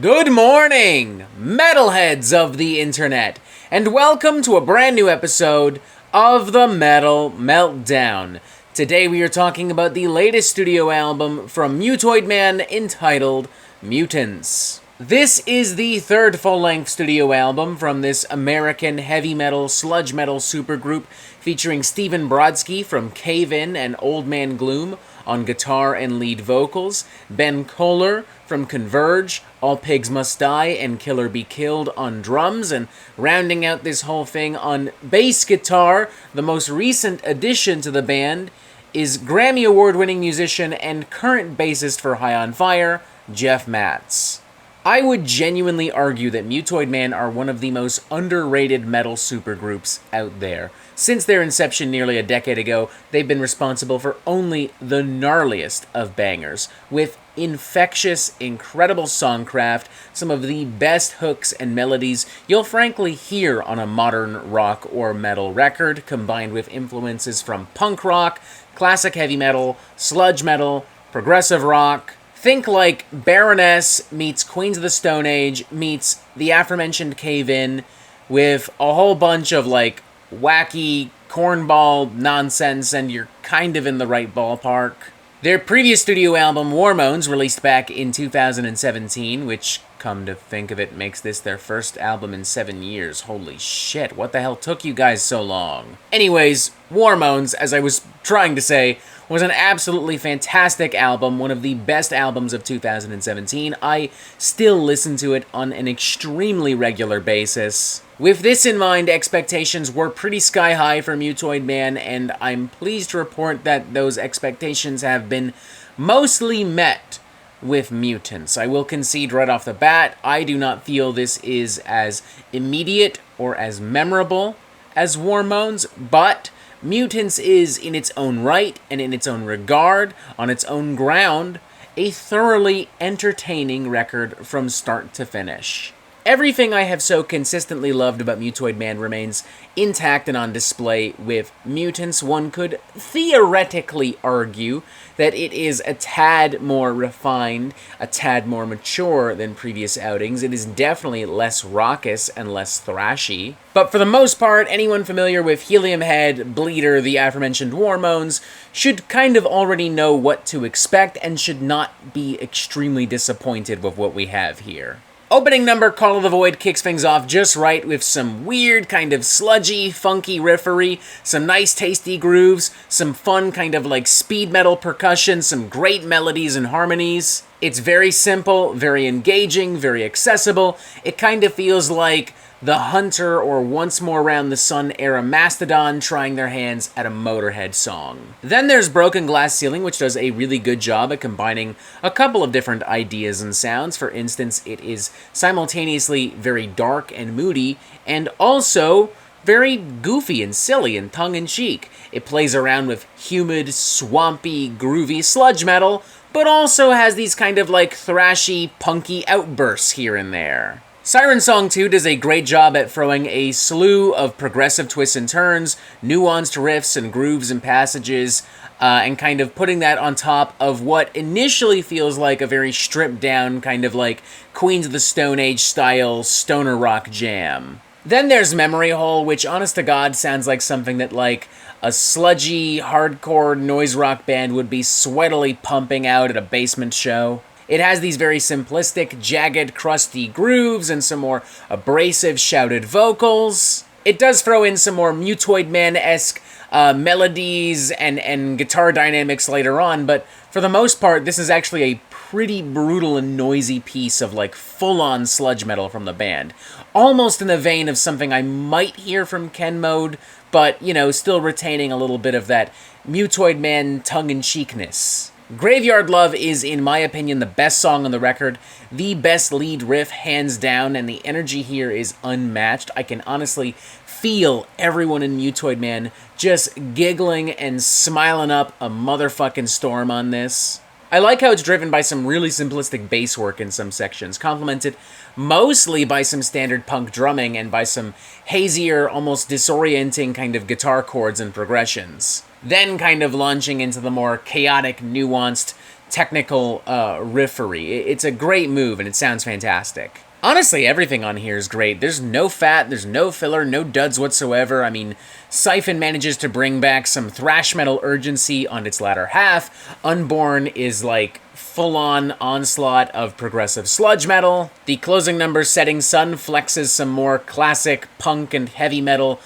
Good morning, metalheads of the internet, and welcome to a brand new episode of the Metal Meltdown. Today we are talking about the latest studio album from Mutoid Man entitled Mutants. This is the third full-length studio album from this American heavy metal, sludge metal supergroup featuring Stephen Brodsky from Cave In and Old Man Gloom on guitar and lead vocals, Ben Kohler from Converge, All Pigs Must Die, and Killer Be Killed on drums, and rounding out this whole thing on bass guitar, the most recent addition to the band is Grammy Award-winning musician and current bassist for High on Fire, Jeff Matz. I would genuinely argue that Mutoid Man are one of the most underrated metal supergroups out there. Since their inception nearly a decade ago, they've been responsible for only the gnarliest of bangers, with infectious, incredible songcraft, some of the best hooks and melodies you'll frankly hear on a modern rock or metal record, combined with influences from punk rock, classic heavy metal, sludge metal, progressive rock. Think like Baroness meets Queens of the Stone Age meets the aforementioned Cave In with a whole bunch of like wacky cornball nonsense, and you're kind of in the right ballpark. Their previous studio album, Warmones, released back in 2017, which, come to think of it, makes this their first album in 7 years. Holy shit, what the hell took you guys so long? Anyways, Warmones, as I was trying to say, was an absolutely fantastic album, one of the best albums of 2017. I still listen to it on an extremely regular basis. With this in mind, expectations were pretty sky high for Mutoid Man, and I'm pleased to report that those expectations have been mostly met with Mutants. I will concede right off the bat, I do not feel this is as immediate or as memorable as Warmones, but Mutants is, in its own right and in its own regard, on its own ground, a thoroughly entertaining record from start to finish. Everything I have so consistently loved about Mutoid Man remains intact and on display with Mutants. One could theoretically argue that it is a tad more refined, a tad more mature than previous outings. It is definitely less raucous and less thrashy. But for the most part, anyone familiar with Helium Head, Bleeder, the aforementioned Warmones, should kind of already know what to expect and should not be extremely disappointed with what we have here. Opening number, Call of the Void, kicks things off just right with some weird kind of sludgy, funky riffery, some nice tasty grooves, some fun kind of like speed metal percussion, some great melodies and harmonies. It's very simple, very engaging, very accessible. It kind of feels like the Hunter or Once More Round the Sun era Mastodon trying their hands at a Motorhead song. Then there's Broken Glass Ceiling, which does a really good job at combining a couple of different ideas and sounds. For instance, it is simultaneously very dark and moody, and also very goofy and silly and tongue-in-cheek. It plays around with humid, swampy, groovy sludge metal, but also has these kind of like thrashy, punky outbursts here and there. Siren Song 2 does a great job at throwing a slew of progressive twists and turns, nuanced riffs and grooves and passages, and kind of putting that on top of what initially feels like a very stripped down kind of like Queens of the Stone Age style stoner rock jam. Then there's Memory Hole, which honest to God sounds like something that like a sludgy, hardcore noise rock band would be sweatily pumping out at a basement show. It has these very simplistic, jagged, crusty grooves and some more abrasive, shouted vocals. It does throw in some more Mutoid Man-esque melodies and guitar dynamics later on, but for the most part, this is actually a pretty brutal and noisy piece of like full-on sludge metal from the band. Almost in the vein of something I might hear from Ken Mode, but, you know, still retaining a little bit of that Mutoid Man tongue-in-cheekness. Graveyard Love is, in my opinion, the best song on the record, the best lead riff, hands down, and the energy here is unmatched. I can honestly feel everyone in Mutoid Man just giggling and smiling up a motherfucking storm on this. I like how it's driven by some really simplistic bass work in some sections, complemented mostly by some standard punk drumming and by some hazier, almost disorienting kind of guitar chords and progressions. Then kind of launching into the more chaotic, nuanced, technical riffery. It's a great move, and it sounds fantastic. Honestly, everything on here is great. There's no fat, there's no filler, no duds whatsoever. I mean, Siphon manages to bring back some thrash metal urgency on its latter half. Unborn is like full-on onslaught of progressive sludge metal. The closing number, Setting Sun, flexes some more classic punk and heavy metal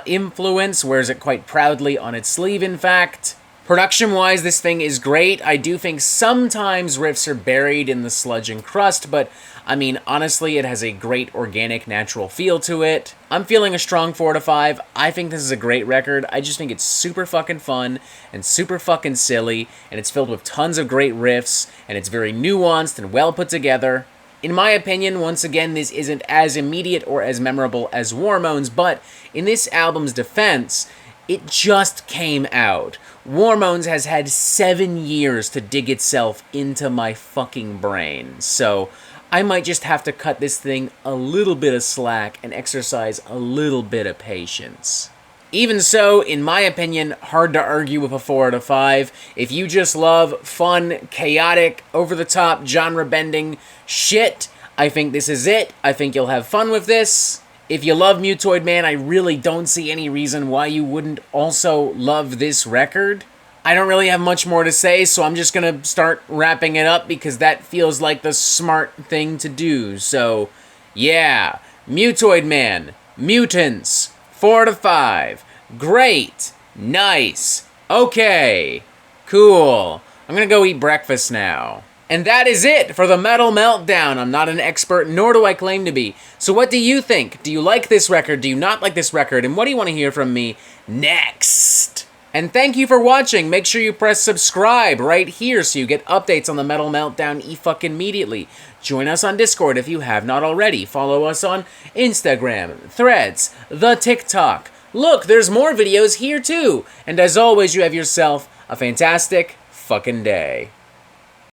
influence, wears it quite proudly on its sleeve, in fact. Production-wise, this thing is great. I do think sometimes riffs are buried in the sludge and crust, but, I mean, honestly, it has a great organic, natural feel to it. I'm feeling a strong 4 to 5. I think this is a great record. I just think it's super fucking fun and super fucking silly, and it's filled with tons of great riffs, and it's very nuanced and well put together. In my opinion, once again, this isn't as immediate or as memorable as Warmoans, but in this album's defense, it just came out. Warmoans has had 7 years to dig itself into my fucking brain, so I might just have to cut this thing a little bit of slack and exercise a little bit of patience. Even so, in my opinion, hard to argue with a 4 out of 5. If you just love fun, chaotic, over-the-top, genre-bending shit, I think this is it. I think you'll have fun with this. If you love Mutoid Man, I really don't see any reason why you wouldn't also love this record. I don't really have much more to say, so I'm just gonna start wrapping it up because that feels like the smart thing to do. So, yeah, Mutoid Man, Mutants, 4 to 5. Great, nice, okay, cool. I'm gonna go eat breakfast now. And that is it for the Metal Meltdown. I'm not an expert, nor do I claim to be. So what do you think? Do you like this record? Do you not like this record? And what do you want to hear from me next? And thank you for watching. Make sure you press subscribe right here so you get updates on the Metal Meltdown immediately. Join us on Discord if you have not already. Follow us on Instagram, Threads, the TikTok. Look, there's more videos here too. And as always, you have yourself a fantastic fucking day.